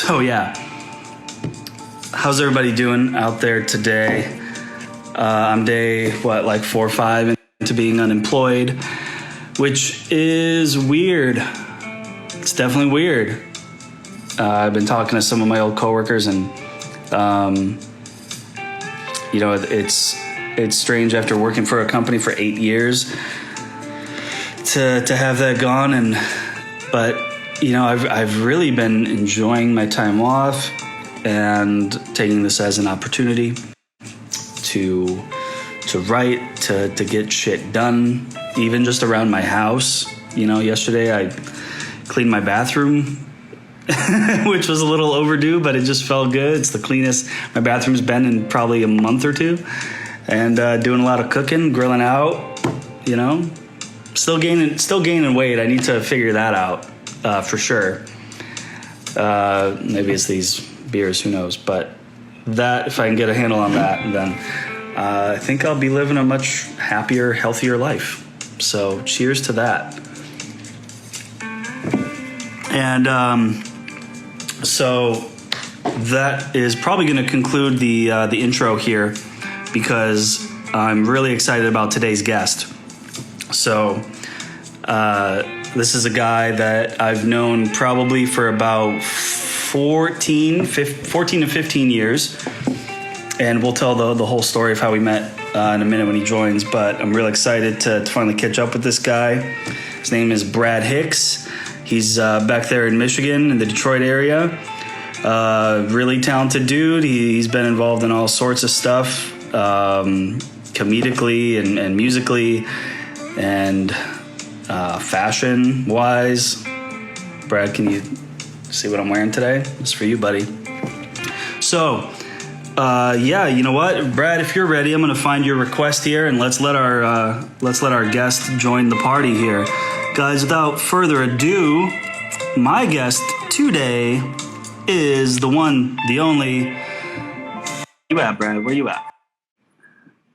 So yeah, how's everybody doing out there today? I'm day, like 4 or 5 into being unemployed, which is weird. It's definitely weird. I've been talking to some of my old coworkers, and it's strange after working for a company for 8 years to have that gone. But I've really been enjoying my time off and taking this as an opportunity to write, to get shit done, even just around my house. Yesterday I cleaned my bathroom, which was a little overdue, but it just felt good. It's the cleanest my bathroom's been in probably a month or two. And doing a lot of cooking, grilling out, still gaining weight. I need to figure that out for sure. Maybe it's these beers, who knows? But that, if I can get a handle on that, then I think I'll be living a much happier, healthier life. So cheers to that. And so that is probably going to conclude the intro here, because I'm really excited about today's guest. So this is a guy that I've known probably for about 14 to 15 years. And we'll tell the whole story of how we met in a minute when he joins. But I'm real excited to finally catch up with this guy. His name is Brad Hicks. He's back there in Michigan, in the Detroit area. Really talented dude. He's been involved in all sorts of stuff, comedically and musically, and fashion-wise. Brad, can you see what I'm wearing today? It's for you, buddy. So, you know what, Brad? If you're ready, I'm going to find your request here, and let's let our guest join the party here, guys. Without further ado, my guest today is the one, the only. Where you at, Brad? Where you at?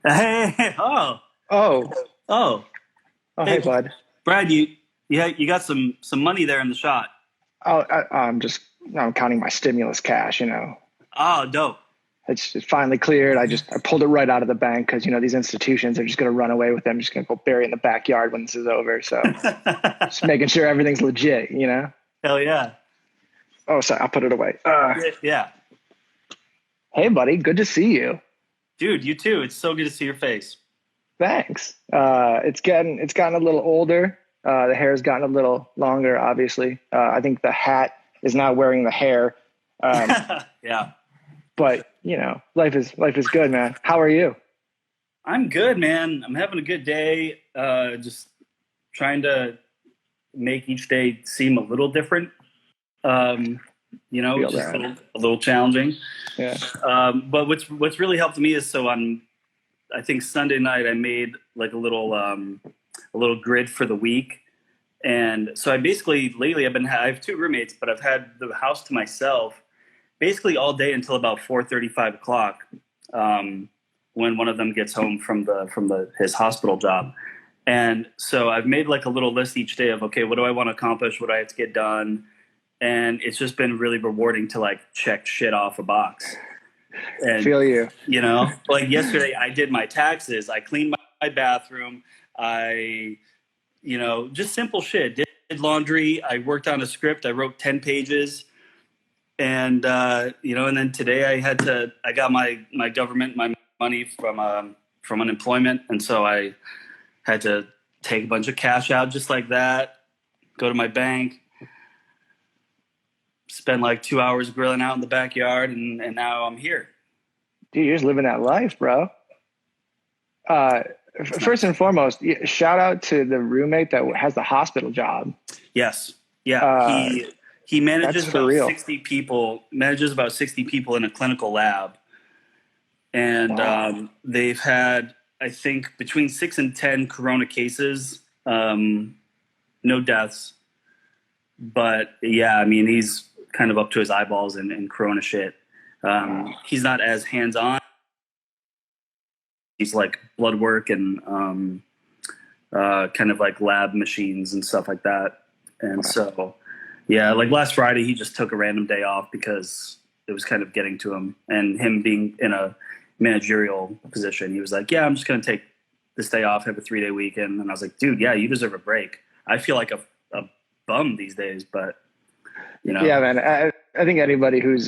Hey! Oh! Hey, bud. Brad, you got some money there in the shot. I'm counting my stimulus cash. Oh, dope. It's finally cleared. I pulled it right out of the bank because these institutions are just going to run away with them. I'm just going to go bury it in the backyard when this is over. So just making sure everything's legit. Hell yeah. Oh, sorry. I'll put it away. Yeah. Hey, buddy. Good to see you. Dude, you too. It's so good to see your face. Thanks. It's gotten a little older. The hair's gotten a little longer, obviously. I think the hat is now wearing the hair. Yeah. But, life is good, man. How are you? I'm good, man. I'm having a good day. Just trying to make each day seem a little different. Just a little challenging. Yeah. But what's really helped me is, I think Sunday night I made like a little grid for the week. And so lately I have 2 roommates, but I've had the house to myself basically all day until about 4:30, 5 o'clock, when one of them gets home from his hospital job. And so I've made like a little list each day of, okay, what do I want to accomplish? What do I have to get done? And it's just been really rewarding to like check shit off a box. And, feel you. Like yesterday I did my taxes. I cleaned my bathroom. I, just simple shit. Did laundry. I worked on a script. I wrote 10 pages. And, and then today I got my government, my money from unemployment. And so I had to take a bunch of cash out just like that, go to my bank, spend like 2 hours grilling out in the backyard. And now I'm here. Dude, you're just living that life, bro. First and foremost, shout out to the roommate that has the hospital job. Yes. Yeah. He manages about 60 people in a clinical lab. And wow. They've had, I think, between 6 and 10 corona cases, no deaths. But yeah, I mean, he's kind of up to his eyeballs in corona shit. He's not as hands-on. He's like blood work and kind of like lab machines and stuff like that. And so, Yeah, like last Friday, he just took a random day off because it was kind of getting to him, and him being in a managerial position, he was like, "Yeah, I'm just going to take this day off, have a 3-day weekend." And I was like, "Dude, yeah, you deserve a break." I feel like a bum these days, but you know, Yeah, man. I think anybody who's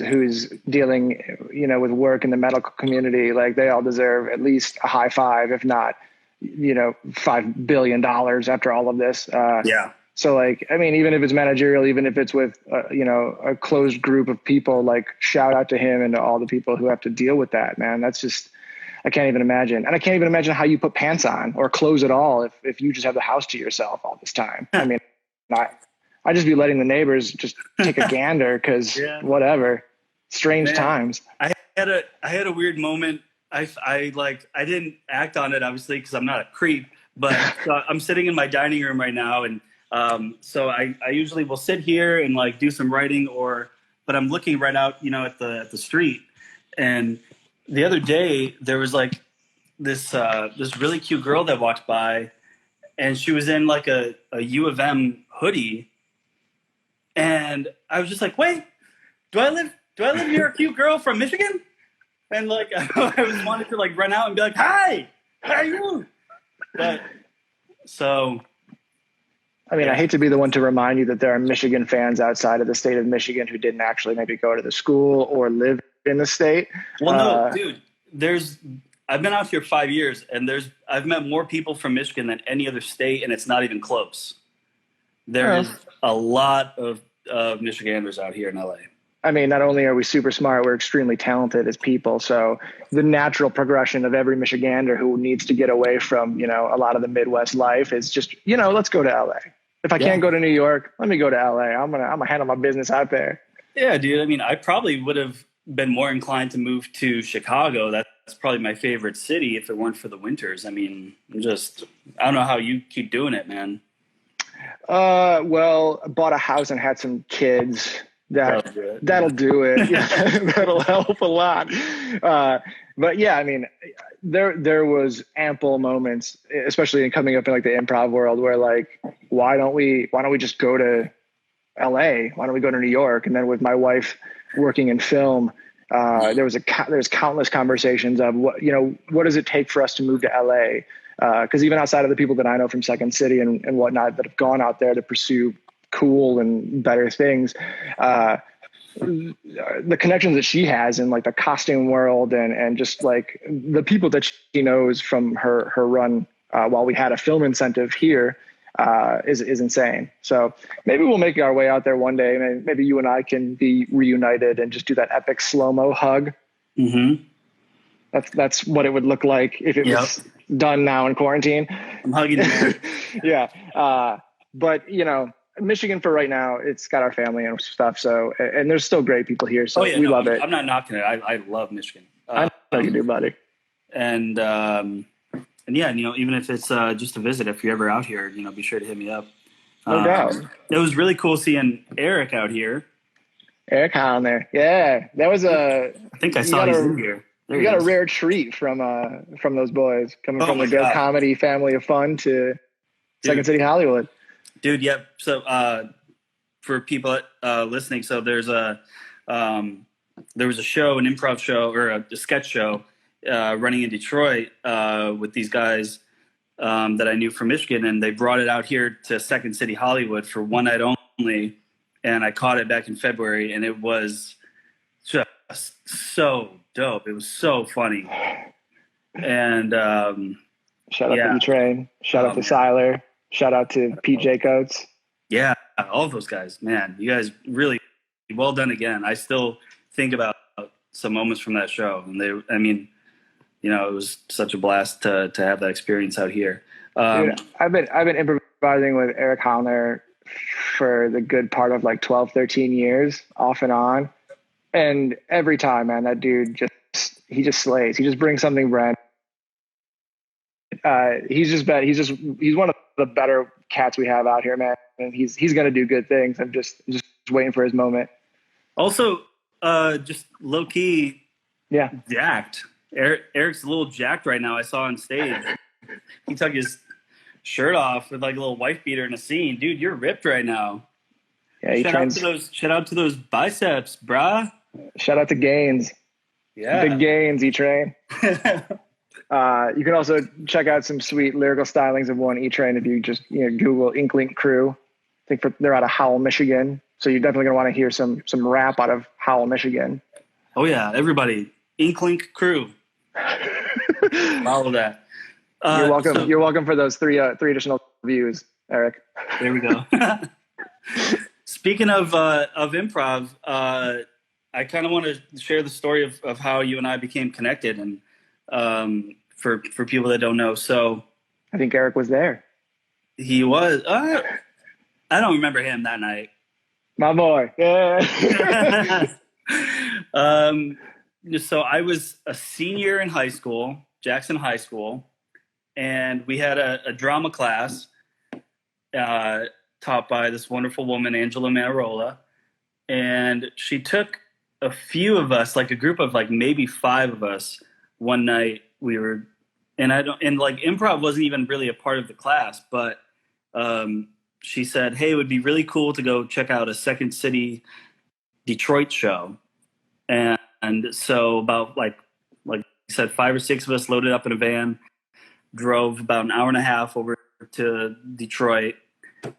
dealing, with work in the medical community, like they all deserve at least a high five, if not, $5 billion after all of this. yeah, So like, I mean, even if it's managerial, even if it's with, a closed group of people, like shout out to him and to all the people who have to deal with that, man. That's just, I can't even imagine. And I can't even imagine how you put pants on or clothes at all if you just have the house to yourself all this time. I mean, I just be letting the neighbors just take a gander because whatever, strange times. I had a weird moment. I didn't act on it obviously because I'm not a creep, but so I'm sitting in my dining room right now, and so I usually will sit here and like do some writing, but I'm looking right out, at the street. And the other day there was like this really cute girl that walked by, and she was in like a U of M hoodie. And I was just like, wait, do I live near a cute girl from Michigan? And like, I was wanted to like run out and be like, hi, how are you? But so, I mean, I hate to be the one to remind you that there are Michigan fans outside of the state of Michigan who didn't actually maybe go to the school or live in the state. Well, no, dude, I've been out here 5 years, and I've met more people from Michigan than any other state, and it's not even close. There's a lot of Michiganders out here in LA. I mean, not only are we super smart, we're extremely talented as people. So the natural progression of every Michigander who needs to get away from, a lot of the Midwest life is just, let's go to LA. If I can't go to New York, let me go to LA. I'm gonna handle my business out there. Yeah, dude. I mean, I probably would have been more inclined to move to Chicago. That's probably my favorite city if it weren't for the winters. I mean, I don't know how you keep doing it, man. Well, I bought a house and had some kids. That'll do it. Yeah, that'll help a lot. But yeah, I mean, there was ample moments, especially in coming up in like the improv world, where like, why don't we just go to LA? Why don't we go to New York? And then with my wife working in film, there's countless conversations of what does it take for us to move to LA? Because even outside of the people that I know from Second City and whatnot that have gone out there to pursue cool and better things, the connections that she has in like the costume world and just like the people that she knows from her run while we had a film incentive here is insane. So maybe we'll make our way out there one day. Maybe you and I can be reunited and just do that epic slow-mo hug. Mm-hmm. That's what it would look like if it was done now in quarantine. I'm hugging you, man. Yeah. But Michigan for right now, it's got our family and stuff. So, and there's still great people here. So we love it. I'm not knocking it. I love Michigan. I know you do, buddy. And yeah, even if it's just a visit, if you're ever out here, be sure to hit me up. No doubt. It was really cool seeing Eric out here. Eric on there. Yeah. That was I think I saw him here. You got a rare treat from those boys coming from the Go Comedy family of fun to Second City Hollywood. Dude, yep. So for people listening, so there was a show, an improv show or a sketch show running in Detroit with these guys that I knew from Michigan, and they brought it out here to Second City Hollywood for one night only, and I caught it back in February, and it was just so dope. It was so funny. And shout out to E-Train. Shout out to Siler. Shout out to PJ Coates. Yeah, all of those guys. Man, you guys really well done again. I still think about some moments from that show. And it was such a blast to have that experience out here. Dude, I've been improvising with Eric Hollner for the good part of like 12, 13 years, off and on. And every time, man, that dude just slays. He just brings something brand. He's one of the better cats we have out here, man. And he's going to do good things. I'm just waiting for his moment. Also, just low key, jacked. Eric's a little jacked right now. I saw on stage. He took his shirt off with like a little wife beater in a scene. Dude, you're ripped right now. Yeah, he trains. Shout out to those biceps, brah. Shout out to Gaines. Yeah. Big Gaines, E-Train. You can also check out some sweet lyrical stylings of one E-Train if you just Google Inklink Crew. I think they're out of Howell, Michigan. So you're definitely going to want to hear some rap out of Howell, Michigan. Oh yeah, everybody, Inklink Crew. Follow that. You're welcome. You're welcome for those three additional views, Eric. There we go. Speaking of improv, I kind of want to share the story of how you and I became connected, and for people that don't know. So I think Eric was there. He was. I don't remember him that night. My boy. Yeah. So I was a senior in high school, Jackson High School, and we had a drama class taught by this wonderful woman, Angela Manarola, and she took a few of us, like a group of like maybe 5 of us, one night. We were, and like improv wasn't even really a part of the class, but she said, "Hey, it would be really cool to go check out a Second City Detroit show." And so about like you said, 5 or 6 of us loaded up in a van, drove about an hour and a half over to Detroit.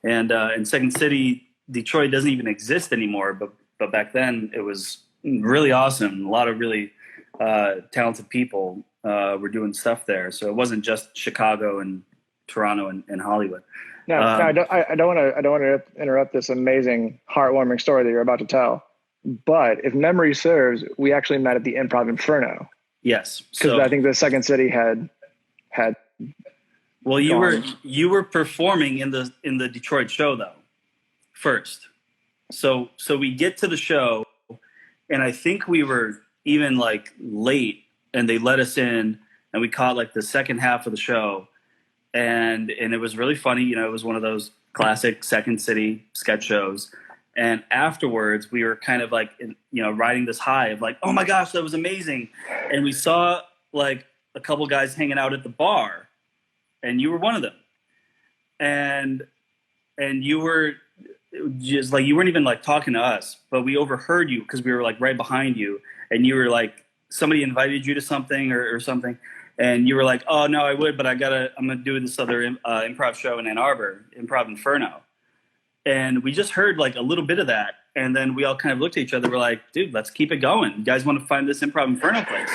And Second City, Detroit doesn't even exist anymore, but back then it was really awesome. A lot of really talented people were doing stuff there. So it wasn't just Chicago and Toronto and Hollywood. No, I don't want to interrupt this amazing, heartwarming story that you're about to tell. But if memory serves, we actually met at the Improv Inferno. Yes, because I think the Second City had. Well, you were performing in the Detroit show though, first. So we get to the show, and I think we were even like late, and they let us in, and we caught like the second half of the show, and it was really funny. It was one of those classic Second City sketch shows. And afterwards, we were kind of like, riding this high of like, oh my gosh, that was amazing. And we saw like a couple guys hanging out at the bar, and you were one of them. And you were just like, you weren't even like talking to us, but we overheard you because we were like right behind you. And you were like, somebody invited you to something or something. And you were like, oh no, I would, but I'm going to do this other improv show in Ann Arbor, Improv Inferno. And we just heard like a little bit of that. And then we all kind of looked at each other. We're like, dude, let's keep it going. You guys want to find this Improv Inferno place?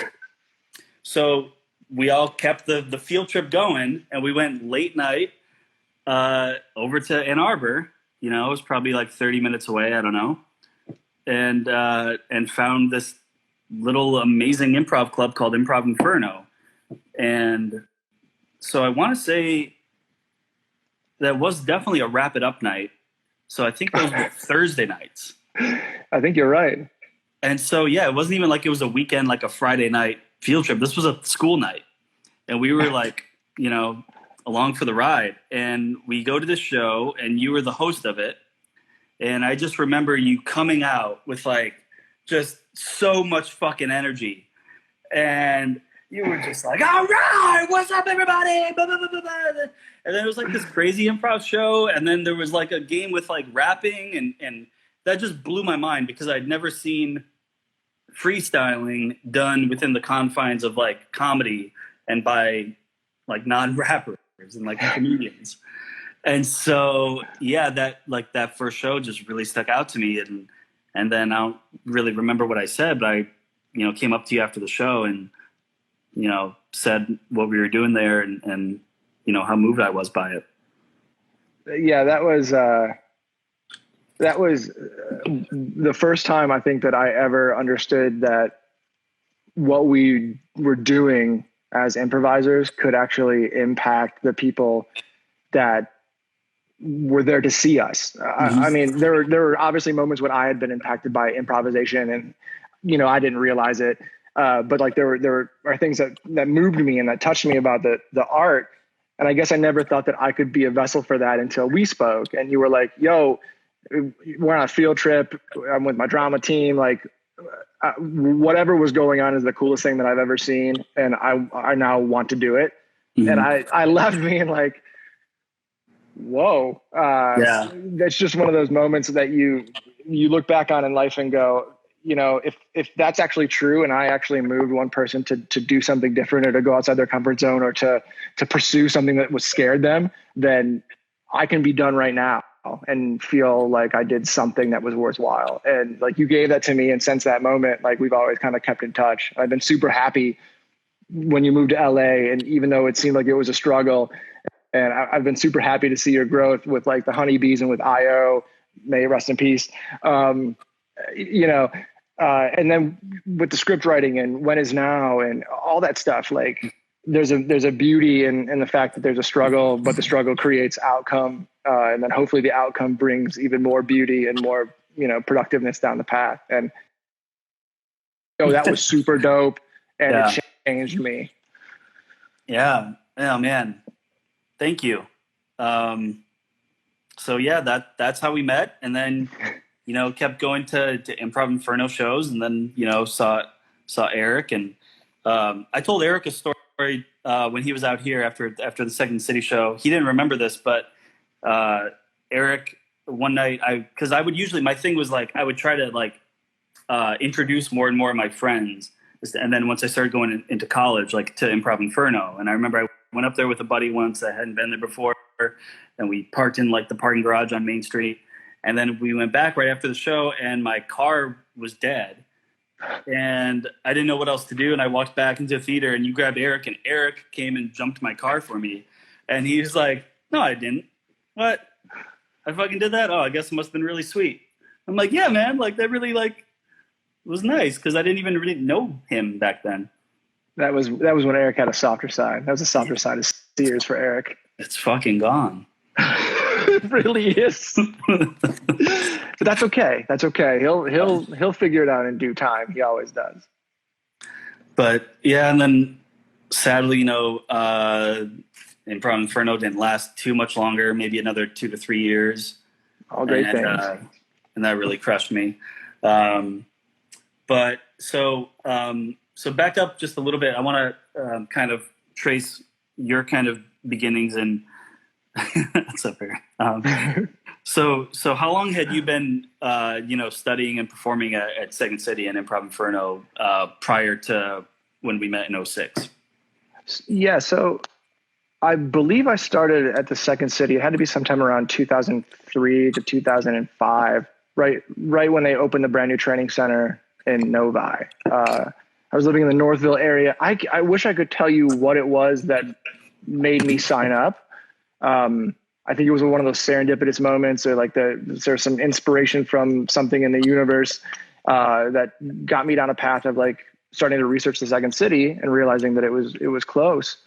So we all kept the field trip going, and we went late night over to Ann Arbor. It was probably like 30 minutes away. I don't know. And found this little amazing improv club called Improv Inferno. And so I want to say that was definitely a wrap it up night. So I think those were Thursday nights. I think you're right. And so, yeah, it wasn't even like it was a weekend, like a Friday night field trip. This was a school night. And we were like, along for the ride. And we go to this show, and you were the host of it. And I just remember you coming out with like just so much fucking energy. And you were just like, all right, what's up, everybody? Blah, blah, blah, blah, blah. And then it was like this crazy improv show. And then there was like a game with like rapping. And that just blew my mind because I'd never seen freestyling done within the confines of like comedy and by like non-rappers and like comedians. And so, yeah, that first show just really stuck out to me. And then I don't really remember what I said, but I, came up to you after the show and, said what we were doing there and how moved I was by it. Yeah, that was the first time I think that I ever understood that what we were doing as improvisers could actually impact the people that were there to see us. Mm-hmm. I mean, there were obviously moments when I had been impacted by improvisation and, I didn't realize it. But like there are things that moved me and that touched me about the art. And I guess I never thought that I could be a vessel for that until we spoke. And you were like, yo, we're on a field trip. I'm with my drama team. Like whatever was going on is the coolest thing that I've ever seen. And I now want to do it. Mm-hmm. And I left being like, whoa. Yeah. That's just one of those moments that you look back on in life and go, if that's actually true, and I actually moved one person to do something different, or to go outside their comfort zone, or to pursue something that was scared them, then I can be done right now and feel like I did something that was worthwhile. And like, you gave that to me. And since that moment, like, we've always kind of kept in touch. I've been super happy when you moved to LA, and even though it seemed like it was a struggle, and I've been super happy to see your growth with like the honeybees and with IO, may it rest in peace. And then with the script writing and When Is Now and all that stuff, like, there's a beauty in the fact that there's a struggle, but the struggle creates outcome. And then hopefully the outcome brings even more beauty and more, productiveness down the path. And that was super dope. And it changed me. Yeah. Oh man. Thank you. So yeah, that's how we met. And then, kept going to Improv Inferno shows, and then, saw Eric. And I told Eric a story when he was out here after the Second City show. He didn't remember this, but Eric, one night, because I would usually, my thing was like, I would try to like introduce more and more of my friends. And then once I started going into college, like to Improv Inferno, and I remember I went up there with a buddy once that hadn't been there before, and we parked in like the parking garage on Main Street. And then we went back right after the show, and my car was dead. And I didn't know what else to do. And I walked back into the theater, and you grabbed Eric, and Eric came and jumped my car for me. And he was like, "No, I didn't." "What? I fucking did that? Oh, I guess it must have been really sweet." I'm like, "Yeah, man, like that really like was nice," because I didn't even really know him back then. That was when Eric had a softer side. That was a softer side of Sears for Eric. It's fucking gone. It really is. But that's okay. That's okay. He'll figure it out in due time. He always does. But yeah, and then sadly, Improv Inferno didn't last too much longer. Maybe another 2 to 3 years. All great things. And that really crushed me. But so back up just a little bit. I want to kind of trace your kind of beginnings, and that's up here. So how long had you been, studying and performing at Second City and Improv Inferno prior to when we met in 2006? Yeah, so I believe I started at the Second City. It had to be sometime around 2003 to 2005, right when they opened the brand new training center in Novi. I was living in the Northville area. I wish I could tell you what it was that made me sign up. I think it was one of those serendipitous moments, or like there's some inspiration from something in the universe that got me down a path of like starting to research the Second City and realizing that it was close,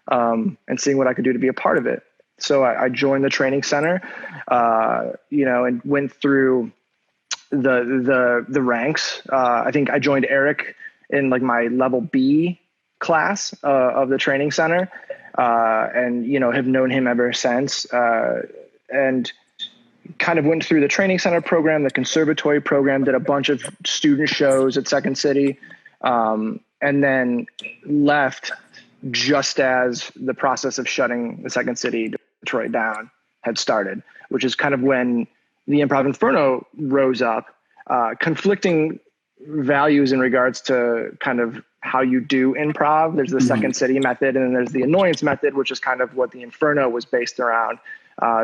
and seeing what I could do to be a part of it. So I joined the training center, and went through the ranks. I think I joined Eric in like my level B class of the training center. And have known him ever since, and kind of went through the training center program, the conservatory program, did a bunch of student shows at Second City, and then left just as the process of shutting the Second City Detroit down had started, which is kind of when the Improv Inferno rose up, conflicting values in regards to kind of how you do improv. There's the Second City method, and then there's the annoyance method, which is kind of what the Inferno was based around,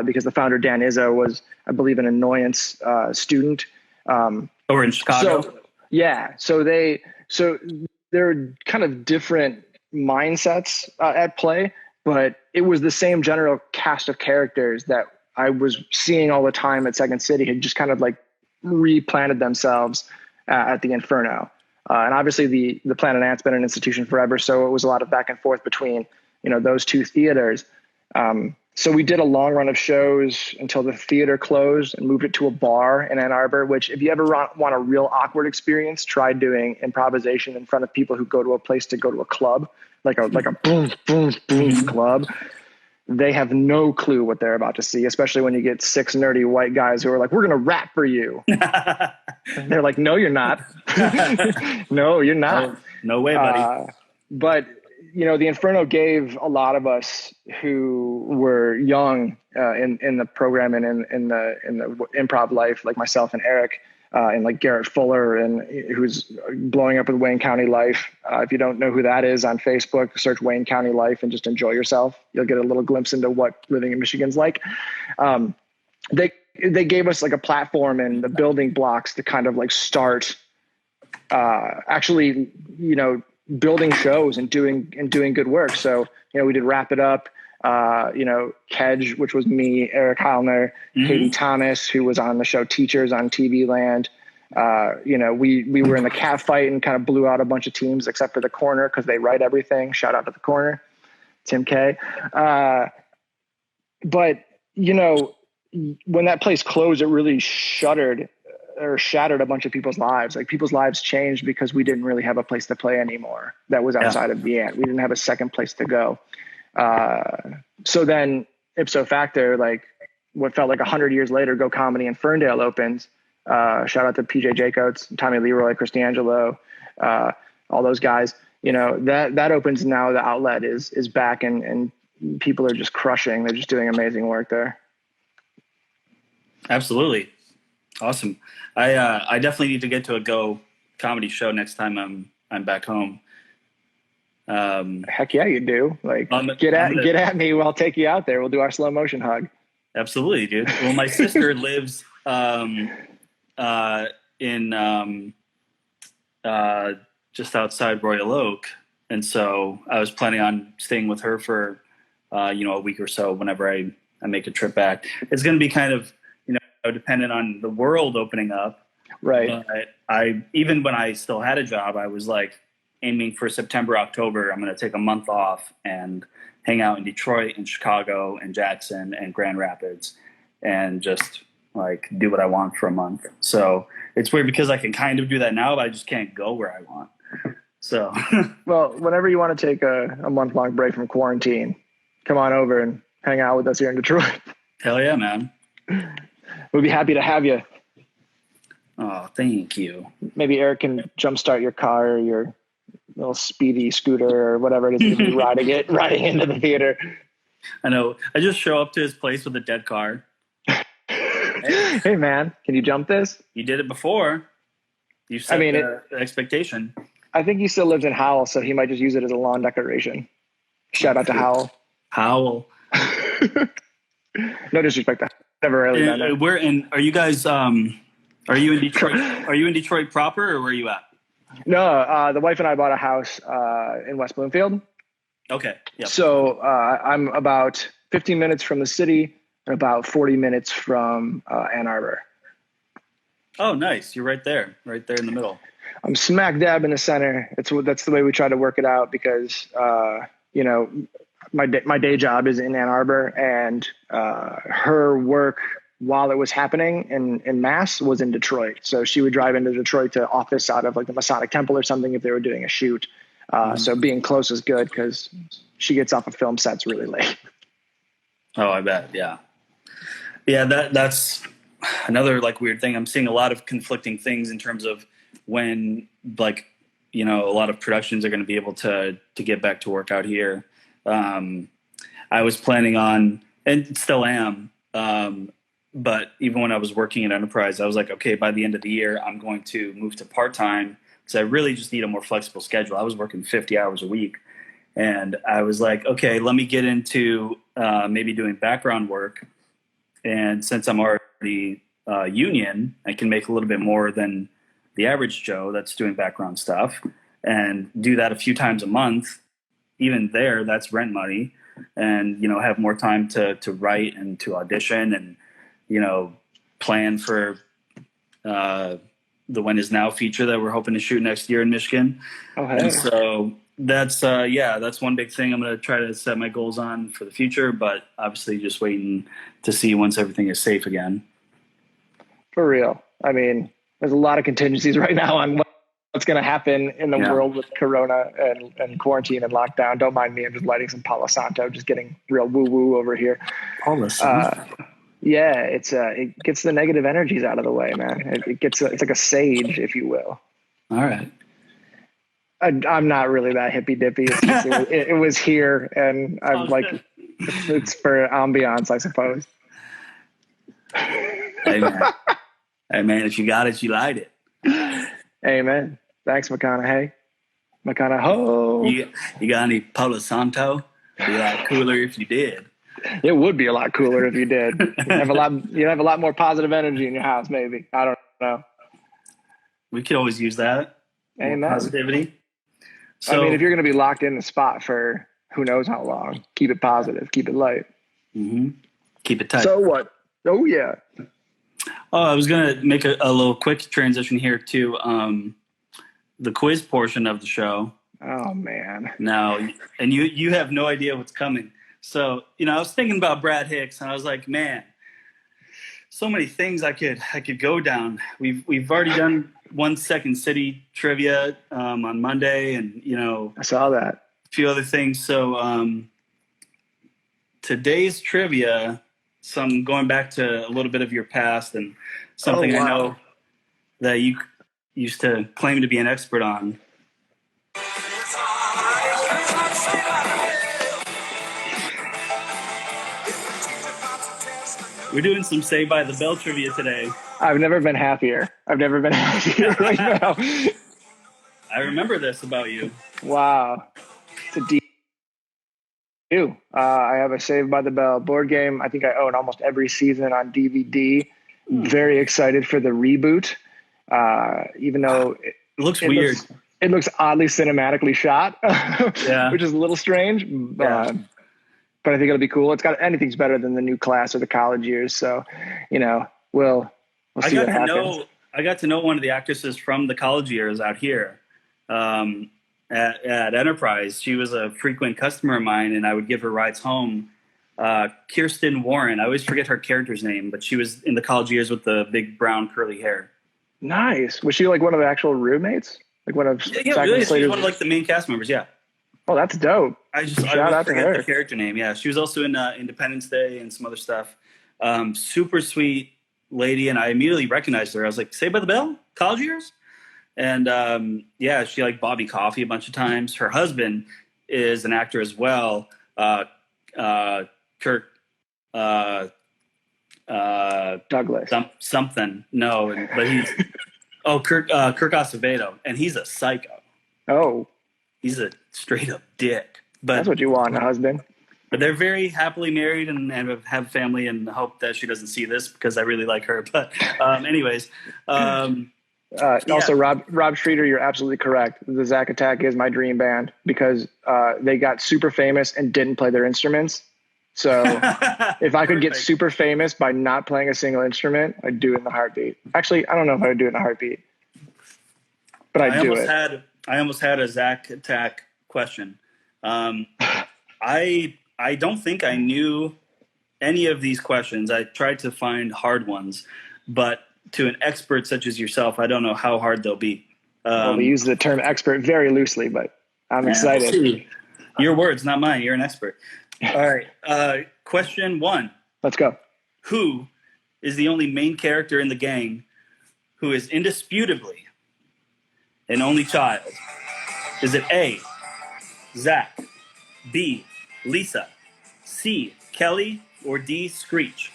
because the founder, Dan Izzo, was, I believe, an annoyance student. Or in Chicago. So they're kind of different mindsets at play, but it was the same general cast of characters that I was seeing all the time at Second City had just kind of like replanted themselves at the Inferno. And obviously the Planet Ant's been an institution forever. So it was a lot of back and forth between, those two theaters. So we did a long run of shows until the theater closed and moved it to a bar in Ann Arbor, which if you ever want a real awkward experience, try doing improvisation in front of people who go to a place to go to a club, like a boom, boom, boom club. They have no clue what they're about to see, especially when you get 6 nerdy white guys who are like, "We're going to rap for you." They're like, "No, you're not." "No, you're not." No way, buddy. But the Inferno gave a lot of us who were young in the program and in the improv life, like myself and Eric, and like Garrett Fuller, and who's blowing up with Wayne County Life. If you don't know who that is, on Facebook, search Wayne County Life and just enjoy yourself. You'll get a little glimpse into what living in Michigan's like. They gave us like a platform and the building blocks to kind of like start actually, building shows and doing good work. So, we did Wrap It Up, Kedge, which was me, Eric Heilner, Katie Thomas, who was on the show Teachers on TV Land. We were in the cat fight and kind of blew out a bunch of teams except for the Corner, because they write everything. Shout out to the Corner, Tim K. But when that place closed, it really shattered a bunch of people's lives. Like, people's lives changed because we didn't really have a place to play anymore that was outside of the Ant. We didn't have a second place to go. So then ipso facto, like what felt like 100 years later, Go Comedy in Ferndale opens. Shout out to PJ Jacobs, Tommy Leroy, Chris D'Angelo, all those guys. That opens now. The outlet is back, and people are just crushing. They're just doing amazing work there. Absolutely. Awesome. I definitely need to get to a Go Comedy show next time I'm back home. Heck yeah, you do. Like, get at me. I'll take you out there. We'll do our slow motion hug. Absolutely, dude. Well, my sister lives in just outside Royal Oak, and so I was planning on staying with her for a week or so whenever I make a trip back. It's going to be kind of dependent on the world opening up, right? But even when I still had a job, I was like aiming for September, October. I'm going to take a month off and hang out in Detroit and Chicago and Jackson and Grand Rapids and just like do what I want for a month. So it's weird because I can kind of do that now, but I just can't go where I want. So, well, whenever you want to take a month-long break from quarantine, come on over and hang out with us here in Detroit. Hell yeah, man. We'd be happy to have you. Oh, thank you. Maybe Eric can jumpstart your car or your little speedy scooter or whatever it is you'll be riding into the theater. I know. I just show up to his place with a dead car. Hey man, can you jump this? You did it before. You set the expectation. I think he still lives in Howell, so he might just use it as a lawn decoration. Shout out to Howell. Howell. No disrespect to never really done that. Where and are you guys are you in Detroit? Are you in Detroit proper, or where are you at? No, the wife and I bought a house in West Bloomfield. Okay. Yep. So I'm about 15 minutes from the city and about 40 minutes from Ann Arbor. Oh, nice. You're right there in the middle. I'm smack dab in the center. That's the way we try to work it out because, my day job is in Ann Arbor, and her work while it was happening in Mass was in Detroit. So she would drive into Detroit to office out of like the Masonic Temple or something if they were doing a shoot. So being close is good because she gets off of film sets really late. Oh, I bet. Yeah. Yeah. That's another like weird thing. I'm seeing a lot of conflicting things in terms of when like, a lot of productions are going to be able to get back to work out here. I was planning on, and still am, but even when I was working at Enterprise, I was like, okay, by the end of the year, I'm going to move to part-time because I really just need a more flexible schedule. I was working 50 hours a week, and I was like, okay, let me get into maybe doing background work. And since I'm already union, I can make a little bit more than the average Joe that's doing background stuff, and do that a few times a month. Even there, that's rent money, and have more time to write and to audition and plan for the When Is Now feature that we're hoping to shoot next year in Michigan. Oh, hey. And so that's one big thing I'm going to try to set my goals on for the future, but obviously just waiting to see once everything is safe again. For real. I mean, there's a lot of contingencies right now on what's going to happen in the world with Corona and quarantine and lockdown. Don't mind me. I'm just lighting some Palo Santo, just getting real woo-woo over here. Palo Santo. Yeah, it gets the negative energies out of the way, man. It's like a sage, if you will. All right. I'm not really that hippy dippy. It's just, it was here, and I'm like, it's for ambiance, I suppose. Hey man, if you got it, you lied it. Amen. Thanks, McConaughey. McConaughey. You got any Palo Santo? It'd be a lot cooler if you did. It would be a lot cooler if you did. You'd have a lot more positive energy in your house, maybe. I don't know. We could always use that. Amen. Positivity. So, I mean, if you're going to be locked in the spot for who knows how long, keep it positive, keep it light. Mm-hmm. Keep it tight. So what? Oh, yeah. Oh, I was going to make a little quick transition here to the quiz portion of the show. Oh, man. Now, and you have no idea what's coming. So, I was thinking about Brad Hicks, and I was like, man, so many things I could go down. We've already done one Second City trivia on Monday, and I saw that. A few other things. So today's trivia, some going back to a little bit of your past and something I know that you used to claim to be an expert on. We're doing some Saved by the Bell trivia today. I've never been happier right now. I remember this about you. Wow. It's a deep. I have a Saved by the Bell board game. I think I own almost every season on DVD. Very excited for the reboot. Even though it looks weird. It looks oddly cinematically shot, yeah. Which is a little strange. Yeah. But I think it'll be cool. Anything's better than the new class or the college years. So, we'll see what happens. I got to know one of the actresses from the college years out here at Enterprise. She was a frequent customer of mine, and I would give her rides home. Kirsten Warren. I always forget her character's name, but she was in the college years with the big brown curly hair. Nice. Was she like one of the actual roommates? Like one of really? She was one of like the main cast members. Yeah. Oh, that's dope. I forget the character name. Yeah, she was also in Independence Day and some other stuff. Super sweet lady, and I immediately recognized her. I was like, Saved by the Bell? College years? And she liked Bobby Coffee a bunch of times. Her husband is an actor as well. Kirk Douglas. Something. No, but he's Kirk Acevedo, and he's a psycho. Oh. He's a straight up dick. But that's what you want in a husband. But they're very happily married and have family, and hope that she doesn't see this because I really like her. But anyways. Also, Rob Streeter, you're absolutely correct. The Zack Attack is my dream band because they got super famous and didn't play their instruments. So if I could get super famous by not playing a single instrument, I'd do it in the heartbeat. Actually, I don't know if I would do it in a heartbeat, but I'd do it. I almost had a Zack Attack question. I don't think I knew any of these questions. I tried to find hard ones, but to an expert such as yourself, I don't know how hard they'll be. We use the term expert very loosely, but I'm excited. Your words, not mine. You're an expert. All right. Question 1. Let's go. Who is the only main character in the gang who is indisputably an only child? Is it A, Zach, B, Lisa, C, Kelly, or D, Screech?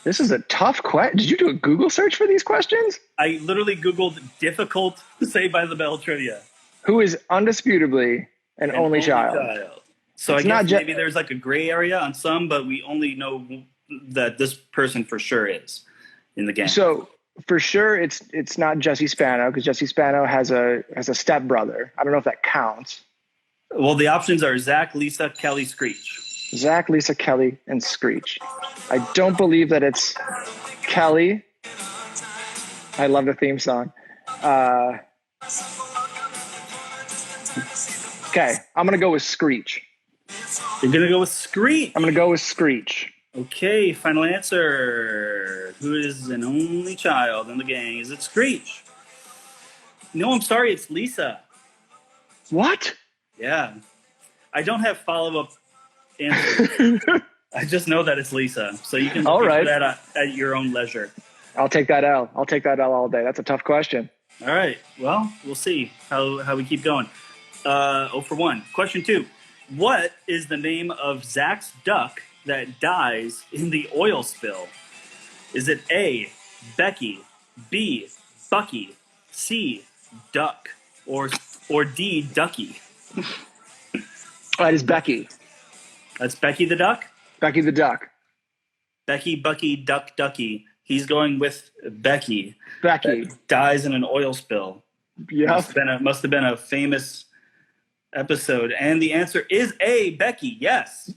This is a tough question. Did you do a Google search for these questions? I literally Googled difficult Saved by the Bell trivia. Who is undisputably an only child? So it's I guess maybe there's like a gray area on some, but we only know that this person for sure is in the gang. So for sure, it's not Jesse Spano because Jesse Spano has a stepbrother. I don't know if that counts. Well, the options are Zach, Lisa, Kelly, Screech. Zach, Lisa, Kelly, and Screech. I don't believe that it's Kelly. I love the theme song. Okay, I'm going to go with Screech. You're going to go with Screech? I'm going to go with Screech. Okay, final answer. Who is an only child in the gang? Is it Screech? No, I'm sorry, it's Lisa. What? Yeah. I don't have follow-up answers. I just know that it's Lisa. So you can look at that at your own leisure. I'll take that L. I'll take that L all day. That's a tough question. All right. Well, we'll see how we keep going. 0 for 1. Question 2. What is the name of Zach's duck that dies in the oil spill? Is it A, Becky, B, Bucky, C, Duck, or D, Ducky? That is Becky. That's Becky the duck? Becky the duck. Becky, Bucky, Duck, Ducky. He's going with Becky. Becky. That dies in an oil spill. Yeah. Must have been a famous episode. And the answer is A, Becky. Yes.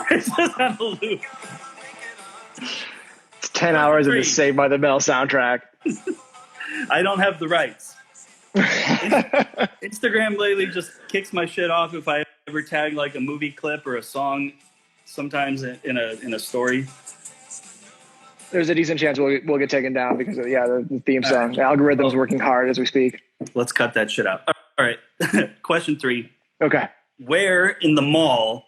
It's just on a loop. It's 10 hours of the Saved by the Bell soundtrack. I don't have the rights. Instagram lately just kicks my shit off if I ever tag like a movie clip or a song sometimes in a story. There's a decent chance we'll get taken down because of the theme song. The algorithm's working hard as we speak. Let's cut that shit out. All right. Question 3. Okay. Where in the mall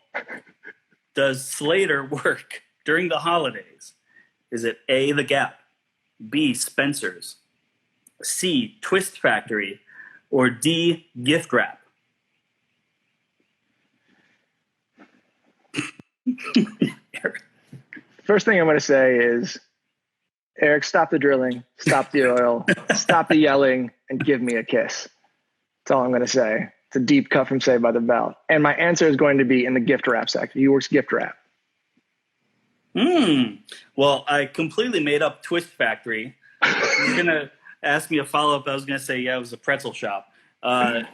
does Slater work during the holidays? Is it A, The Gap, B, Spencer's, C, Twist Factory, or D, Gift Wrap? First thing I'm going to say is, Eric, stop the drilling, stop the oil, stop the yelling, and give me a kiss. That's all I'm going to say. It's a deep cut from Saved by the Bell. And my answer is going to be in the gift wrap section. He works gift wrap. Well, I completely made up Twist Factory. You're going to ask me a follow-up. I was going to say, yeah, it was a pretzel shop. The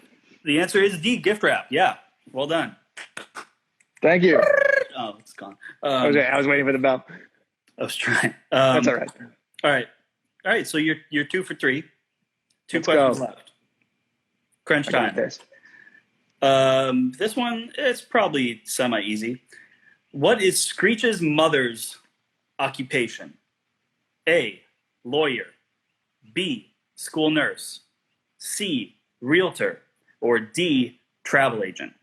answer is D, gift wrap. Yeah, well done. Thank you. Oh, it's gone. Okay, I was waiting for the bell. I was trying. That's all right. All right. So you're 2 for 3. Let's questions left. Crunch time. This one, it's probably semi-easy. What is Screech's mother's occupation? A, lawyer, B, school nurse, C, realtor, or D, travel agent?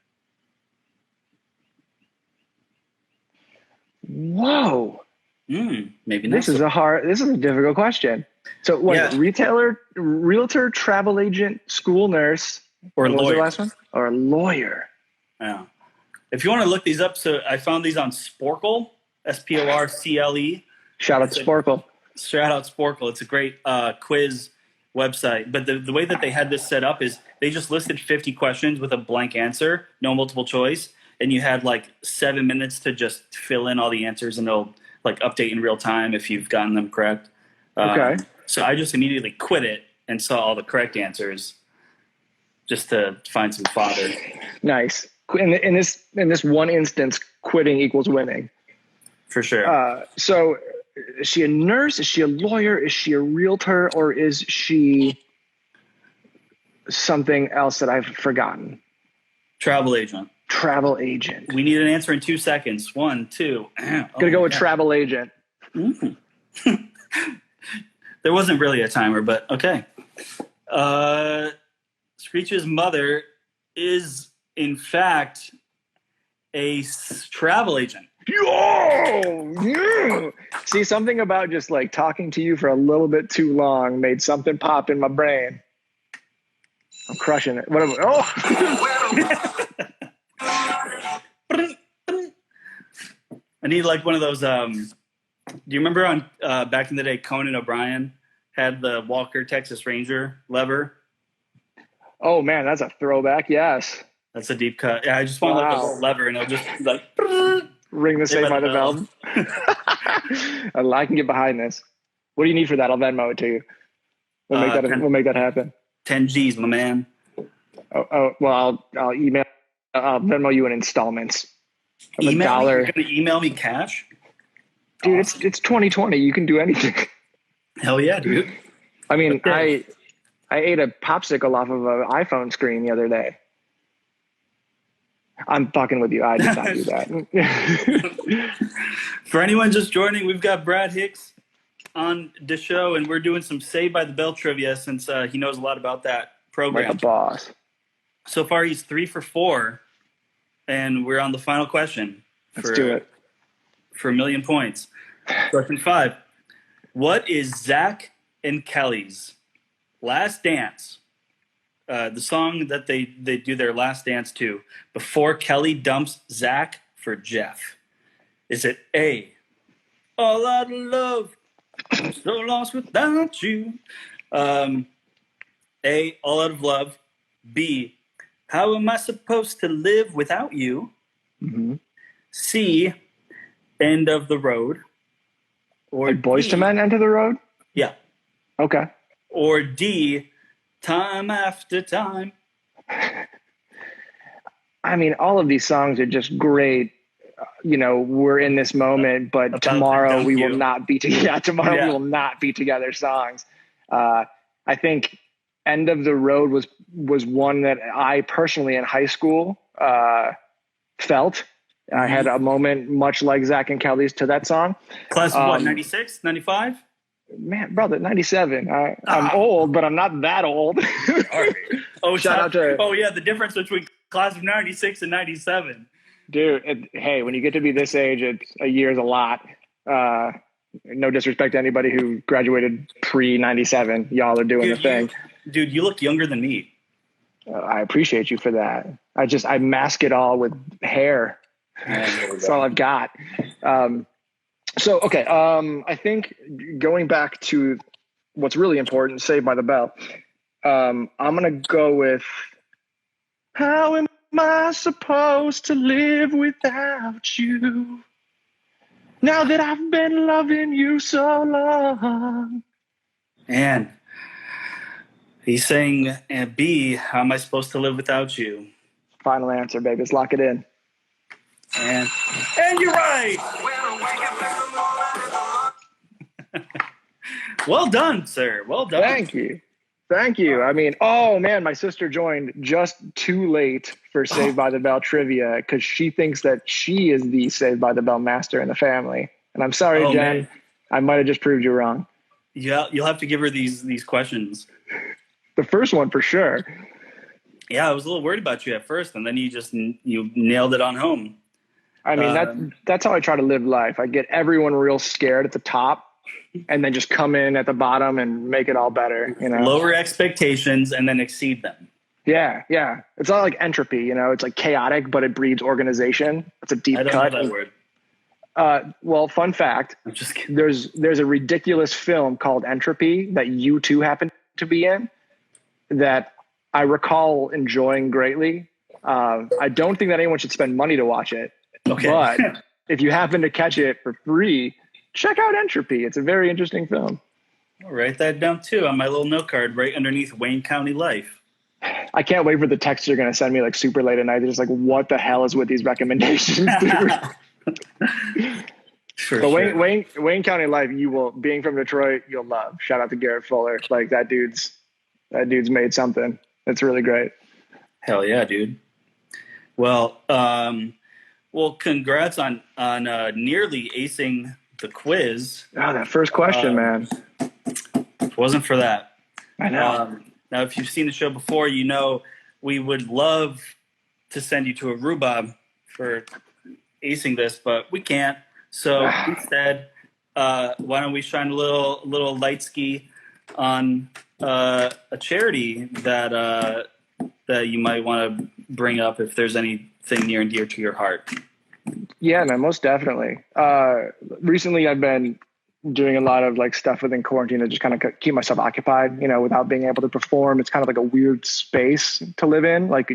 Whoa. Maybe not. This is a difficult question. So what, retailer, realtor, travel agent, school nurse, or lawyer. What was the last one? Or lawyer. Yeah. If you want to look these up, so I found these on Sporkle, Sporcle. Shout out to Sporkle. Shout out Sporkle. It's a great quiz website. But the way that they had this set up is they just listed 50 questions with a blank answer, no multiple choice. And you had like 7 minutes to just fill in all the answers, and they'll like update in real time if you've gotten them correct. Okay. So I just immediately quit it and saw all the correct answers just to find some fodder. Nice. In this one instance, quitting equals winning. For sure. So is she a nurse? Is she a lawyer? Is she a realtor? Or is she something else that I've forgotten? Travel agent. Travel agent. We need an answer in 2 seconds. 1, 2. Gonna go with travel agent. There wasn't really a timer, but okay. Screech's mother is, in fact, a travel agent. Yo! See, something about just like talking to you for a little bit too long made something pop in my brain. I'm crushing it. What am I? I need like one of those. Do you remember on back in the day, Conan O'Brien had the Walker Texas Ranger lever? Oh man, that's a throwback. Yes, that's a deep cut. Yeah, I just want like a little lever, and it'll just like ring the Saved by the Bell. I can get behind this. What do you need for that? I'll Venmo it to you. We'll make that happen. 10 G's, my man. Well, I'll email. I'll Venmo you in installments. Email me? You're gonna email me cash? Dude, it's 2020. You can do anything. Hell yeah, dude. I mean, I ate a popsicle off of an iPhone screen the other day. I'm fucking with you. I did not do that. For anyone just joining, we've got Brad Hicks on the show, and we're doing some Saved by the Bell trivia since he knows a lot about that program. Like a boss. So far, he's 3 for 4, and we're on the final question. Let's do it. for 1,000,000 points. Question 5. What is Zach and Kelly's last dance? The song that they do their last dance to before Kelly dumps Zach for Jeff. Is it A, all out of love, I'm so lost without you? A, all out of love. B, how am I supposed to live without you? Mm-hmm. C, end of the road. Or like Boys to Men, End of the Road? Yeah. Okay. Or D, time after time. I mean, all of these songs are just great. We're in this moment, but tomorrow we will not be together. Yeah, tomorrow we will not be together songs. I think End of the Road was one that I personally in high school felt. Mm-hmm. I had a moment much like Zach and Kelly's to that song. Class of what, 96, 95? Man, brother, 97. I'm old, but I'm not that old. Shout out to... Oh, yeah, the difference between class of 96 and 97. Dude, hey, when you get to be this age, a year is a lot. No disrespect to anybody who graduated pre-97. Y'all are doing the thing. Dude, you look younger than me. I appreciate you for that. I mask it all with hair. That's all I've got. I think going back to what's really important, Saved by the Bell, I'm going to go with How Am I Supposed to Live Without You? Now that I've been loving you so long. And he's saying B, how am I supposed to live without you? Final answer, baby. Let's lock it in. And you're right. Well done, sir. Well done. Thank you. I mean, oh man, my sister joined just too late for Saved by the Bell trivia because she thinks that she is the Saved by the Bell master in the family. And I'm sorry, Jen. Man. I might have just proved you wrong. Yeah, you'll have to give her these questions. The first one for sure. Yeah, I was a little worried about you at first, and then you nailed it on home. I mean, that's how I try to live life. I get everyone real scared at the top and then just come in at the bottom and make it all better. Lower expectations and then exceed them. Yeah. It's not like entropy, it's like chaotic, but it breeds organization. It's a deep cut. I don't know that word. Well, fun fact, I'm just kidding. There's a ridiculous film called Entropy that you two happen to be in that I recall enjoying greatly. I don't think that anyone should spend money to watch it. Okay. But if you happen to catch it for free, check out Entropy. It's a very interesting film. I'll write that down too on my little note card right underneath Wayne County Life. I can't wait for the text you're going to send me like super late at night. They're just like, what the hell is with these recommendations, dude? But Wayne County Life, being from Detroit, you'll love. Shout out to Garrett Fuller. Like that dude's made something. It's really great. Hell yeah, dude. Well, congrats on nearly acing the quiz. Oh, that first question, man. If it wasn't for that. I know. Now, if you've seen the show before, we would love to send you to a rhubarb for acing this, but we can't. So instead, why don't we shine a little light ski on a charity that you might want to bring up if there's anything near and dear to your heart. Yeah, man, most definitely. Recently, I've been doing a lot of like stuff within quarantine to just kind of keep myself occupied, without being able to perform. It's kind of like a weird space to live in. Like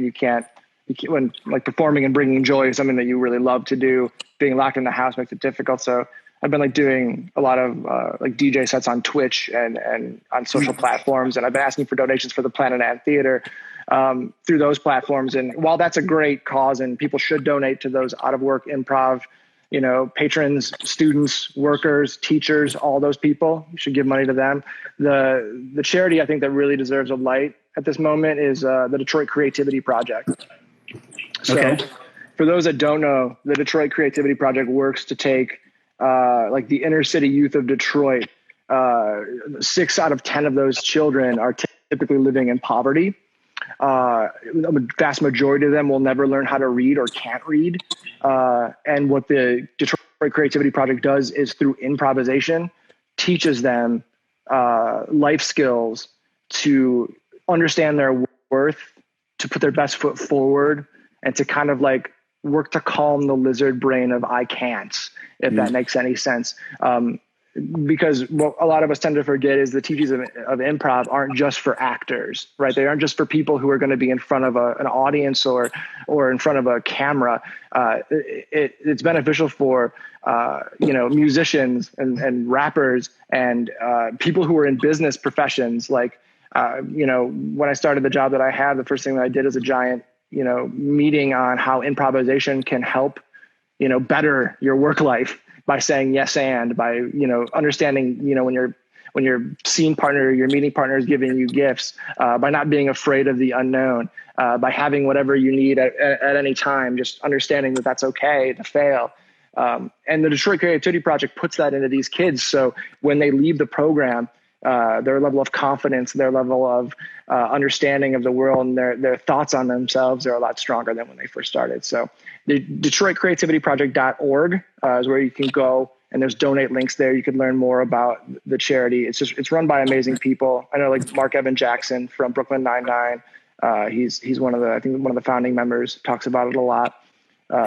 when like performing and bringing joy is something that you really love to do, being locked in the house makes it difficult. So I've been like doing a lot of like DJ sets on Twitch and on social platforms. And I've been asking for donations for the Planet Ant Theater through those platforms. And while that's a great cause and people should donate to those out of work improv, patrons, students, workers, teachers, all those people, you should give money to them. The charity I think that really deserves a light at this moment is the Detroit Creativity Project. So for those that don't know, the Detroit Creativity Project works to take like the inner city youth of Detroit. 6 out of 10 of those children are typically living in poverty. The vast majority of them will never learn how to read or can't read. And what the Detroit Creativity Project does is through improvisation, teaches them life skills to understand their worth, to put their best foot forward, and to kind of like work to calm the lizard brain of I can't, if that makes any sense. Because what a lot of us tend to forget is the teachings of improv aren't just for actors, right? They aren't just for people who are going to be in front of an audience or in front of a camera. It's beneficial for musicians and rappers and people who are in business professions. Like when I started the job that I had, the first thing that I did is a giant meeting on how improvisation can help better your work life. By saying yes and by understanding when your scene partner, your meeting partner is giving you gifts, by not being afraid of the unknown, by having whatever you need at any time, just understanding that that's okay to fail. And the Detroit Creativity Project puts that into these kids. So when they leave the program, their level of confidence, their level of understanding of the world, and their thoughts on themselves are a lot stronger than when they first started. So the DetroitCreativityProject.org is where you can go, and there's donate links there. You can learn more about the charity. It's run by amazing people. I know like Mark Evan Jackson from Brooklyn Nine-Nine. He's one of the founding members. Talks about it a lot.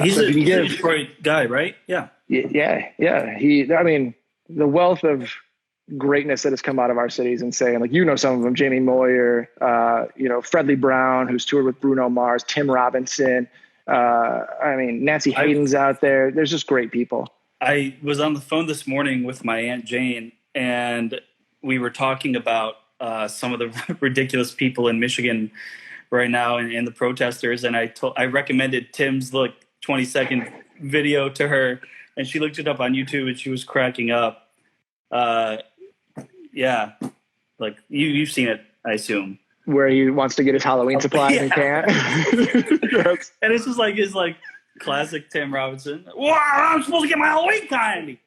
He's a Detroit guy, right? Yeah. Yeah. The wealth of greatness that has come out of our city is insane. Like, some of them, Jamie Moyer, Fredley Brown, who's toured with Bruno Mars, Tim Robinson. Nancy Hayden's out there. There's just great people. I was on the phone this morning with my Aunt Jane, and we were talking about some of the ridiculous people in Michigan right now and the protesters. And I recommended Tim's 20-second video to her, and she looked it up on YouTube and she was cracking up. Yeah, like you've seen it, I assume. Where he wants to get his Halloween supplies and can't. Yes. And it's just like his classic Tim Robinson. Wow, I'm supposed to get my Halloween candy.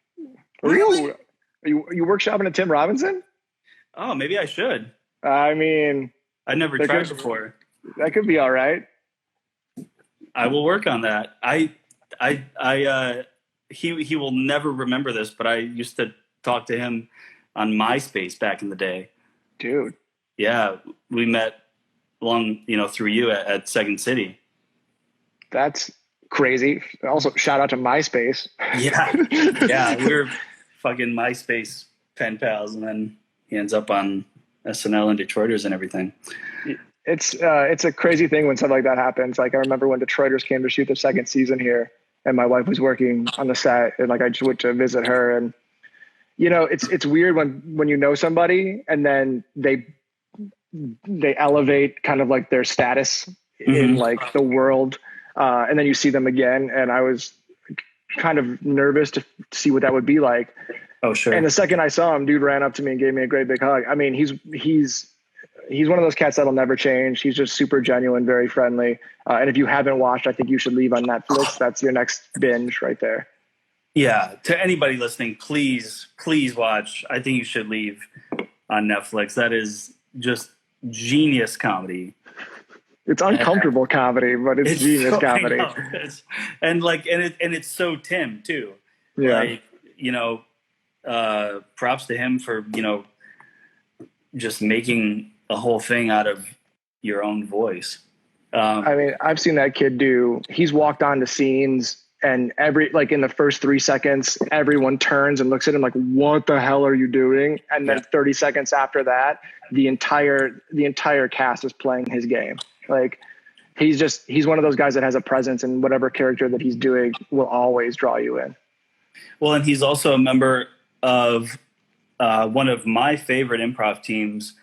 Really? Are you workshopping at Tim Robinson? Oh, maybe I should. I never tried before. That could be all right. I will work on that. He will never remember this, but I used to talk to him on MySpace back in the day. Dude. Yeah, we met through you at Second City. That's crazy. Also, shout out to MySpace. Yeah, we were fucking MySpace pen pals, and then he ends up on SNL and Detroiters and everything. It's a crazy thing when stuff like that happens. Like, I remember when Detroiters came to shoot the second season here, and my wife was working on the set, and I just went to visit her, and it's weird when somebody and then they elevate kind of like their status in the world, and then you see them again, and I was kind of nervous to see what that would be like. Oh, sure. And the second I saw him, dude ran up to me and gave me a great big hug. He's one of those cats that'll never change. He's just super genuine, very friendly. And if you haven't watched, I think you should leave on Netflix. That's your next binge right there. Yeah. To anybody listening, please watch. I think you should leave on Netflix. That is just genius comedy. It's uncomfortable comedy, but it's genius comedy. It's so Tim too. Yeah. Props to him for, just making a whole thing out of your own voice. I've seen that kid he's walked onto scenes, and in the first 3 seconds, everyone turns and looks at him like, what the hell are you doing? And then 30 seconds after that, the entire cast is playing his game. Like, he's one of those guys that has a presence, and whatever character that he's doing will always draw you in. Well, and he's also a member of one of my favorite improv teams,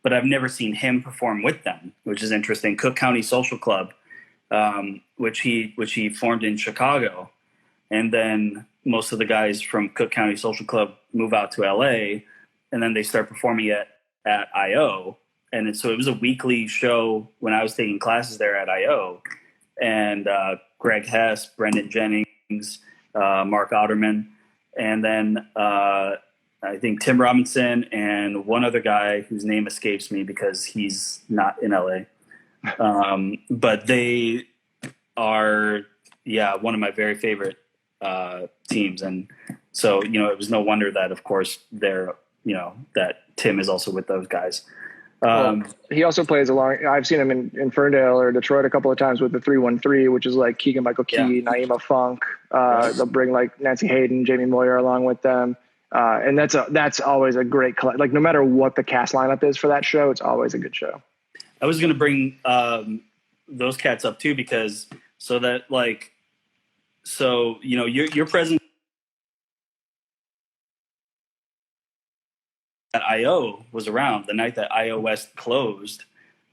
but I've never seen him perform with them, which is interesting. Cook County Social Club, which he formed in Chicago, and then most of the guys from Cook County Social Club move out to LA, and then they start performing at IO. And so it was a weekly show when I was taking classes there at IO, and Greg Hess, Brendan Jennings, Mark Otterman, and then I think Tim Robinson and one other guy whose name escapes me because he's not in LA. But they are, one of my very favorite teams. And so, it was no wonder that, of course, that Tim is also with those guys. He also plays along. I've seen him in Ferndale or Detroit a couple of times with the 313, which is like Keegan Michael Key, Naima Funk. They'll bring like Nancy Hayden, Jamie Moyer along with them. And that's always a great like no matter what the cast lineup is for that show, it's always a good show. I was going to bring those cats up too, because your presence at IO was around the night that IO West closed.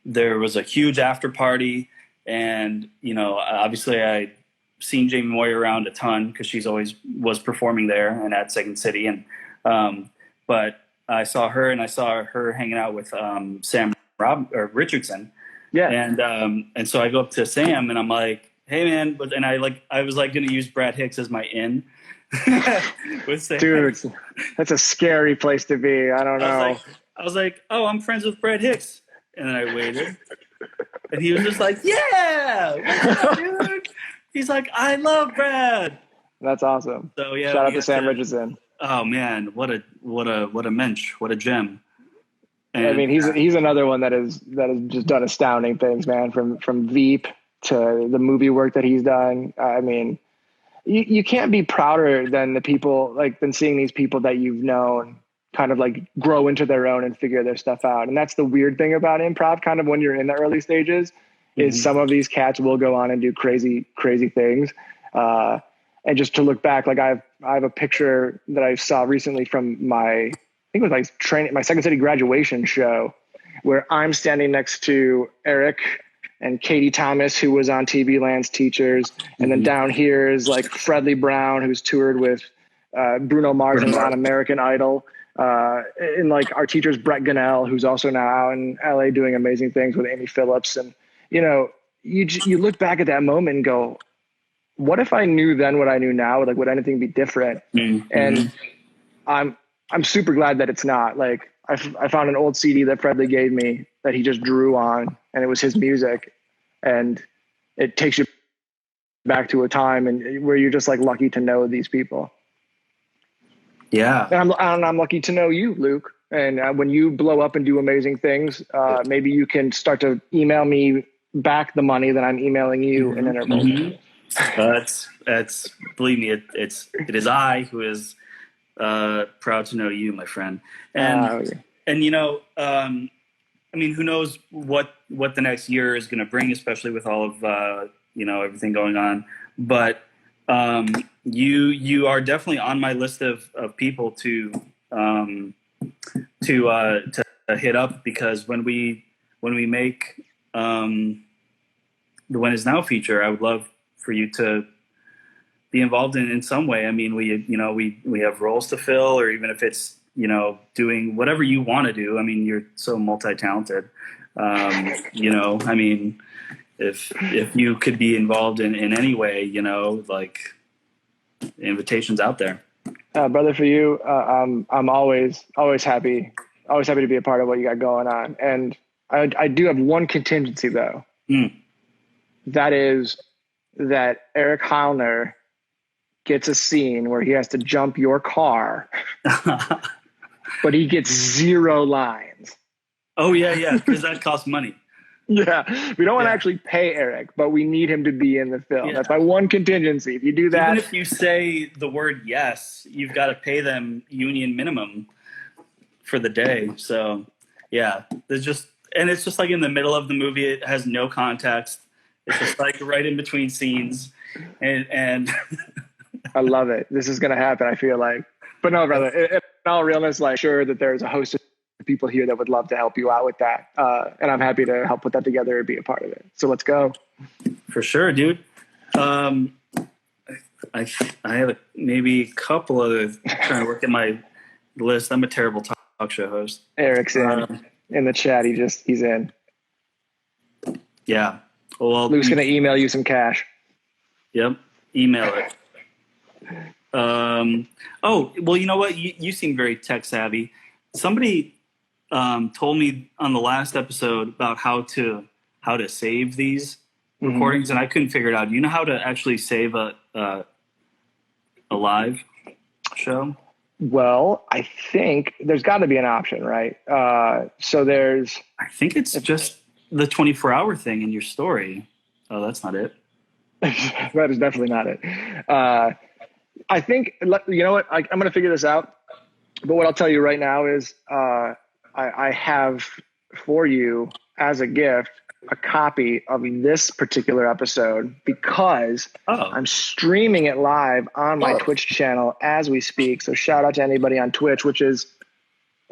There was a huge after party, and obviously I seen Jamie Moyer around a ton because she's always was performing there and at Second City, and but I saw her hanging out with Sam Richardson, and so I go up to Sam and I'm like, hey man, I was like going to use Brad Hicks as my in. With Sam. Dude, that's a scary place to be. I don't know. I was like, oh, I'm friends with Brad Hicks, and then I waited, and he was just like, yeah, what's up, dude? He's like, I love Brad. That's awesome. So yeah, shout out to Sam Richardson. Oh man, what a mensch, what a gem. And, I mean, he's another one that has just done astounding things, man. From Veep to the movie work that he's done. I mean, you can't be prouder than than seeing these people that you've known kind of like grow into their own and figure their stuff out. And that's the weird thing about improv, kind of when you're in the early stages, is some of these cats will go on and do crazy, crazy things. And just to look back, like I have a picture that I saw recently from I think it was my Second City graduation show, where I'm standing next to Eric and Katie Thomas, who was on TV Land's Teachers. And then down here is like Fredley Brown, who's toured with Bruno Mars and on American Idol. And like our teacher's Brett Gunnell, who's also now out in LA doing amazing things with Amy Phillips. And, you look back at that moment and go, what if I knew then what I knew now? Like, would anything be different? Mm-hmm. And I'm super glad that it's not. Like, I found an old CD that Fredley gave me that he just drew on, and it was his music, and it takes you back to a time where you're just like lucky to know these people. Yeah, and I'm lucky to know you, Luke. And when you blow up and do amazing things, maybe you can start to email me back the money that I'm emailing you in intervals. Mm-hmm. That's believe me, it is I who is proud to know you, my friend. And I mean, who knows what the next year is going to bring, especially with all of everything going on. But you are definitely on my list of people to hit up, because when we make the When Is Now feature, I would love for you to be involved in some way. I mean, we have roles to fill, or even if it's doing whatever you want to do. I mean, you're so multi-talented. I mean, if you could be involved in any way, like, invitations out there. Brother, for you, I'm always happy to be a part of what you got going on. And I do have one contingency though. That is that Eric Heilner gets a scene where he has to jump your car, but he gets 0 lines. Oh yeah, because that costs money. Yeah, we don't want to actually pay Eric, but we need him to be in the film. Yeah. That's my one contingency. If you do that, even if you say the word yes, you've got to pay them union minimum for the day. So yeah, it's just like in the middle of the movie. It has no context. It's just like right in between scenes, and I love it. This is gonna happen, I feel like. But no, brother, in all realness, like, sure that there's a host of people here that would love to help you out with that. And I'm happy to help put that together and be a part of it. So let's go. For sure, dude. I have maybe a couple other trying to work at my list. I'm a terrible talk show host. Eric's in the chat. He's in. Yeah. Well, Luke's going to email you some cash. Yep. Email it. Oh, well, you know what? You seem very tech savvy. Somebody told me on the last episode about how to save these recordings, and I couldn't figure it out. Do you know how to actually save a live show? Well, I think there's got to be an option, right? So there's. I think it's just the 24-hour thing in your story. Oh, that's not it. That is definitely not it. I think, you know what, I'm going to figure this out. But what I'll tell you right now is I have for you as a gift a copy of this particular episode because I'm streaming it live on my Twitch channel as we speak. So shout out to anybody on Twitch, which is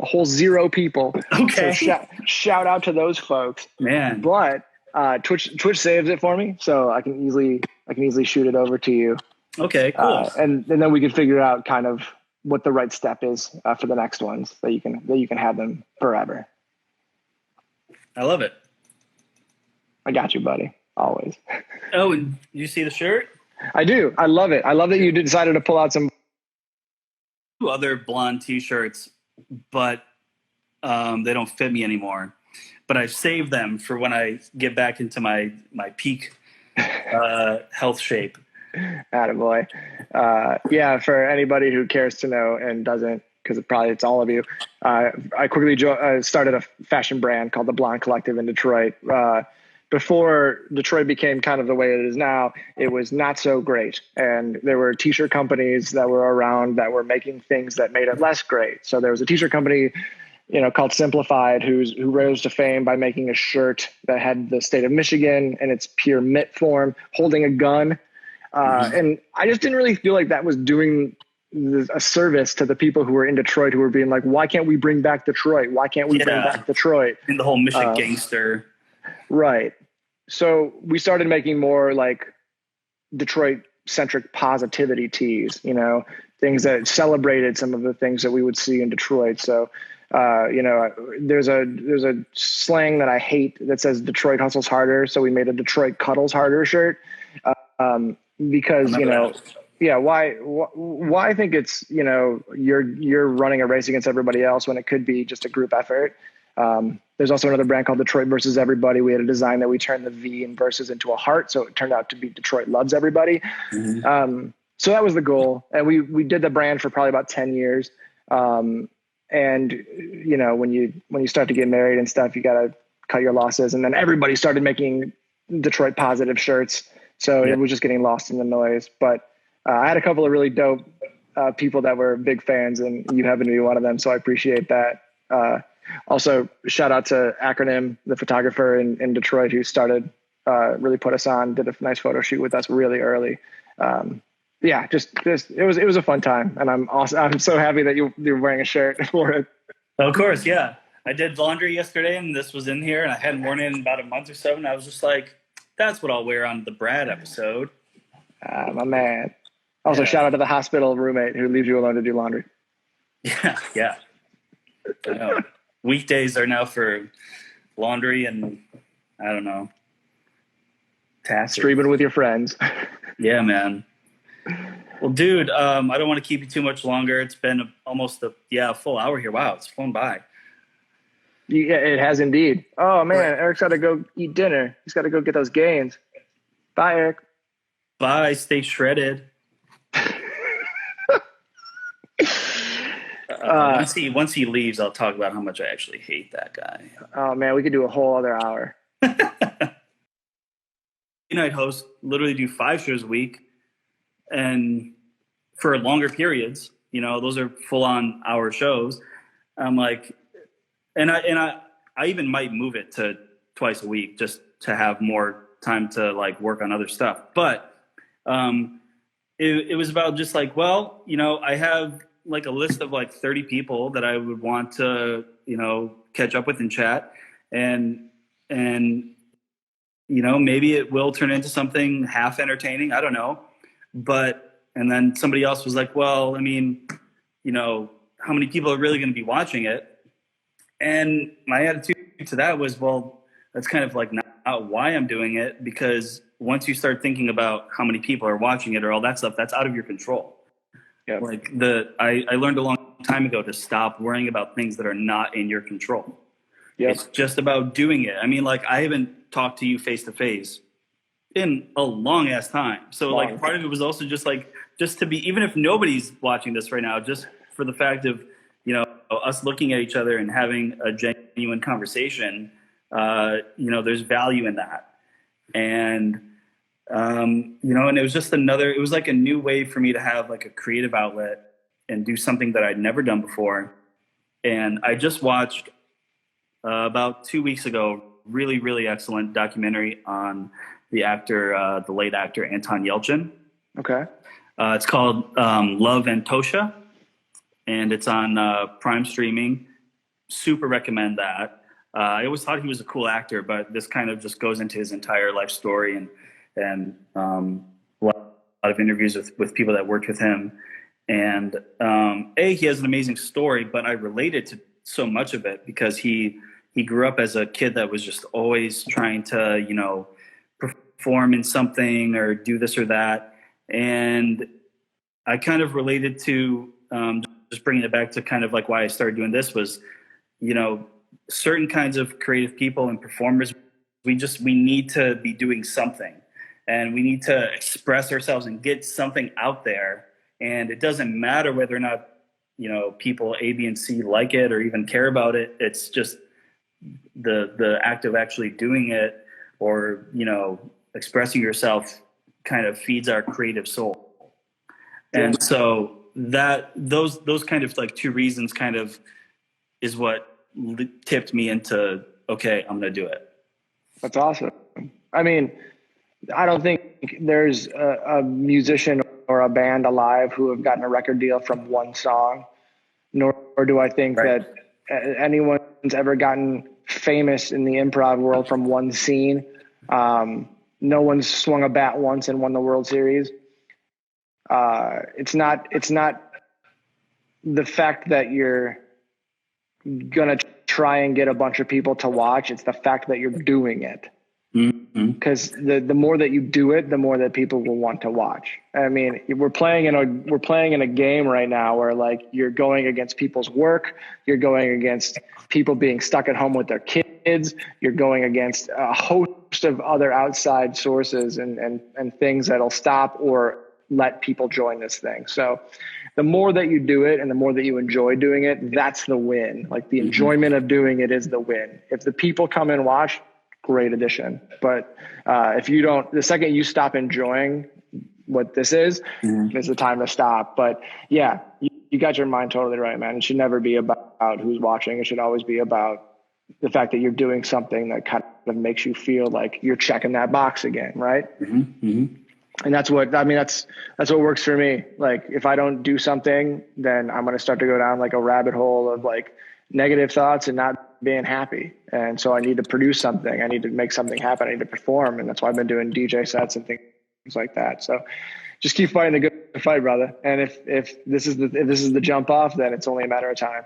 a whole 0 people. Okay. So shout out to those folks. Man. But Twitch saves it for me, so I can easily shoot it over to you. Okay, cool. And then we can figure out kind of what the right step is for the next ones that you can have them forever. I love it. I got you, buddy. Always. Oh, and you see the shirt? I do. I love it. I love that you decided to pull out some other blonde T-shirts, but they don't fit me anymore. But I've saved them for when I get back into my peak health shape. Attaboy. Yeah, for anybody who cares to know and doesn't, because it's all of you. I quickly started a fashion brand called the Blonde Collective in Detroit. Before Detroit became kind of the way it is now, it was not so great. And there were t-shirt companies that were around that were making things that made it less great. So there was a t-shirt company, called Simplified, who rose to fame by making a shirt that had the state of Michigan in its pure mitt form, holding a gun. And I just didn't really feel like that was doing a service to the people who were in Detroit, who were being like, why can't we bring back Detroit? Why can't we bring back Detroit? And the whole Michigan gangster. Right. So we started making more like Detroit-centric positivity tees, things that celebrated some of the things that we would see in Detroit. So, there's a slang that I hate that says Detroit hustles harder. So we made a Detroit cuddles harder shirt because, why I think it's, you're running a race against everybody else when it could be just a group effort. There's also another brand called Detroit versus Everybody. We had a design that we turned the V in versus into a heart. So it turned out to be Detroit loves everybody. So that was the goal. And we did the brand for probably about 10 years. And when you start to get married and stuff, you got to cut your losses. And then everybody started making Detroit positive shirts. So it was just getting lost in the noise. But I had a couple of really dope people that were big fans, and you happen to be one of them. So I appreciate that. Also, shout out to Acronym, the photographer in Detroit, who started, really put us on, did a nice photo shoot with us really early. Just it was a fun time, and I'm so happy that you're wearing a shirt for it. Of course, yeah. I did laundry yesterday, and this was in here, and I hadn't worn it in about a month or so, and I was just like, that's what I'll wear on the Brad episode. My man. Also, shout out to the hospital roommate who leaves you alone to do laundry. Yeah. I know. Weekdays are now for laundry and, I don't know, tasks. Streaming with your friends. Yeah, man. Well, dude, I don't want to keep you too much longer. It's been almost a full hour here. Wow, it's flown by. Yeah, it has indeed. Oh, man, Eric's got to go eat dinner. He's got to go get those gains. Bye, Eric. Bye. Stay shredded. Once he leaves, I'll talk about how much I actually hate that guy. Oh, man, we could do a whole other hour. Night host literally do 5 shows a week, and for longer periods, those are full on hour shows. I'm like, and I even might move it to twice a week just to have more time to like work on other stuff. But it was about just like, well, I have like a list of like 30 people that I would want to, catch up with and chat, and maybe it will turn into something half entertaining. I don't know. And then somebody else was like, well, I mean, how many people are really going to be watching it? And my attitude to that was, well, that's kind of like not why I'm doing it, because once you start thinking about how many people are watching it or all that stuff, that's out of your control. Yeah. Like I learned a long time ago to stop worrying about things that are not in your control. Yep. It's just about doing it. I mean, like, I haven't talked to you face to face in a long ass time. So like part of it was also just like just to be, even if nobody's watching this right now, just for the fact of, us looking at each other and having a genuine conversation, there's value in that. And, and it was just it was like a new way for me to have like a creative outlet and do something that I'd never done before. And I just watched about 2 weeks ago, really, really excellent documentary on the late actor Anton Yelchin. Okay. It's called Love and Tosha, and it's on Prime streaming. Super recommend that. I always thought he was a cool actor, but this kind of just goes into his entire life story and a lot of interviews with people that worked with him. And he has an amazing story, but I related to so much of it because he grew up as a kid that was just always trying to, perform in something or do this or that. And I kind of related to just bringing it back to kind of like why I started doing this was, certain kinds of creative people and performers, we need to be doing something, and we need to express ourselves and get something out there. And it doesn't matter whether or not, people A, B, and C like it or even care about it. It's just the act of actually doing it or, expressing yourself kind of feeds our creative soul. And so those kind of like two reasons kind of is what tipped me into, okay, I'm going to do it. That's awesome. I mean, I don't think there's a musician or a band alive who have gotten a record deal from one song, nor do I think that anyone's ever gotten famous in the improv world from one scene. No one's swung a bat once and won the World Series. It's not the fact that you're going to try and get a bunch of people to watch. It's the fact that you're doing it. Because the more that you do it, the more that people will want to watch. I mean, we're playing in a game right now where like you're going against people's work, you're going against people being stuck at home with their kids, you're going against a host of other outside sources and things that'll stop or let people join this thing. So the more that you do it and the more that you enjoy doing it, that's the win. Like the enjoyment of doing it is the win. If the people come and watch, great addition. But if you don't, the second you stop enjoying what this is the time to stop. But yeah, you got your mind totally right, man. It should never be about who's watching. It should always be about the fact that you're doing something that kind of makes you feel like you're checking that box again, right? And that's what works for me. Like if I don't do something, then I'm going to start to go down like a rabbit hole of like negative thoughts and not being happy. And so I need to produce something. I need to make something happen. I need to perform. And that's why I've been doing DJ sets and things like that. So just keep fighting the good fight, brother. And if this is the jump off, then it's only a matter of time.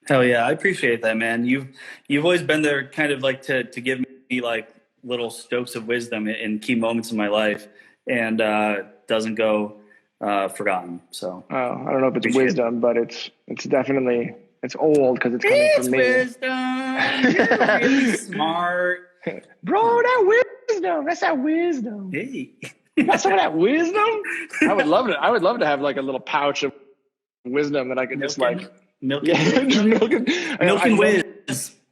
Hell yeah. I appreciate that, man. You've always been there kind of like to give me like little stokes of wisdom in key moments in my life, and doesn't go forgotten. So I don't know if it's wisdom, but it's definitely, it's old because it's coming from me. Wisdom. You're really smart. Bro, that wisdom. That's that wisdom. Hey. That's some of that wisdom. I would love to have like a little pouch of wisdom that I could just like milk and whiz.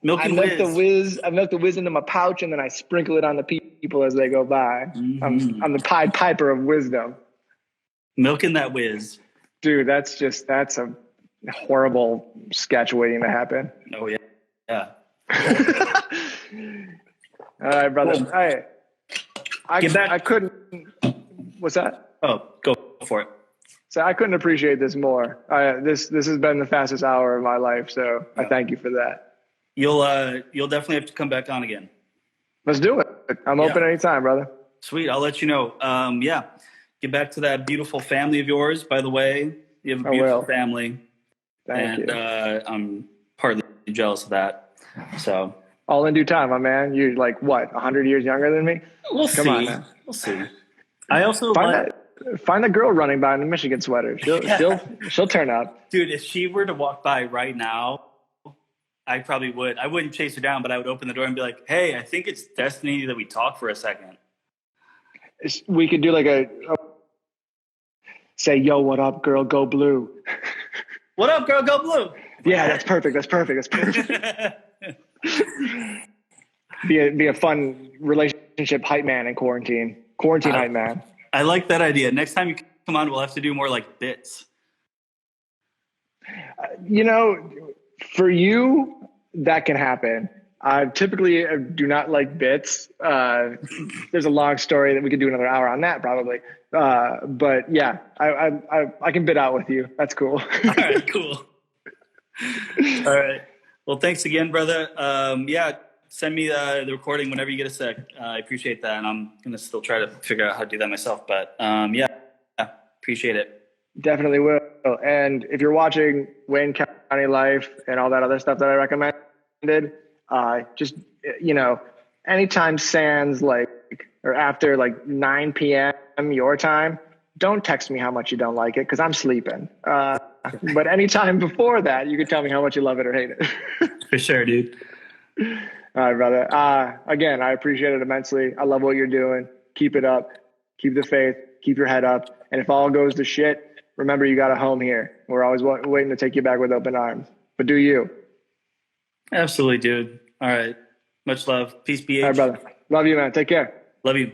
I milk the whiz into my pouch and then I sprinkle it on the people as they go by. I'm the Pied Piper of wisdom. Milking that whiz. Dude, that's a horrible sketch waiting to happen. Oh yeah. Yeah. All right, brother. Cool. All right. I couldn't. What's that? Oh, go for it. So I couldn't appreciate this more. This has been the fastest hour of my life. So I thank you for that. You'll definitely have to come back on again. Let's do it. I'm open anytime, brother. Sweet. I'll let you know. Get back to that beautiful family of yours. By the way, you have a beautiful family. Thank you. I'm partly jealous of that. So all in due time, my man. You're like what, 100 years younger than me? We'll see. We'll see. I also find the girl running by in a Michigan sweater. She'll turn up. Dude, if she were to walk by right now, I probably would. I wouldn't chase her down, but I would open the door and be like, "Hey, I think it's destiny that we talk for a second." We could do like a Say, yo, what up, girl? Go blue. What up, girl? Go blue. Yeah, that's perfect. That's perfect. That's perfect. Be a fun relationship hype man in quarantine. Quarantine hype man. I like that idea. Next time you come on, we'll have to do more like bits. For you, that can happen. I typically do not like bits. There's a long story that we could do another hour on that probably. But yeah, I can bit out with you. That's cool. All right, cool. All right. Well, thanks again, brother. Yeah, send me the recording whenever you get a sec. I appreciate that. And I'm going to still try to figure out how to do that myself. But yeah, appreciate it. Definitely will. And if you're watching Wayne County Life and all that other stuff that I recommended, just, anytime sans or after 9 p.m. your time, don't text me how much you don't like it because I'm sleeping. But anytime before that, you can tell me how much you love it or hate it. For sure, dude. All right, brother. Again, I appreciate it immensely. I love what you're doing. Keep it up. Keep the faith. Keep your head up. And if all goes to shit, remember you got a home here. We're always waiting to take you back with open arms. But do you. Absolutely, dude. All right. Much love. Peace, BH. All right, brother. Love you, man. Take care. Love you.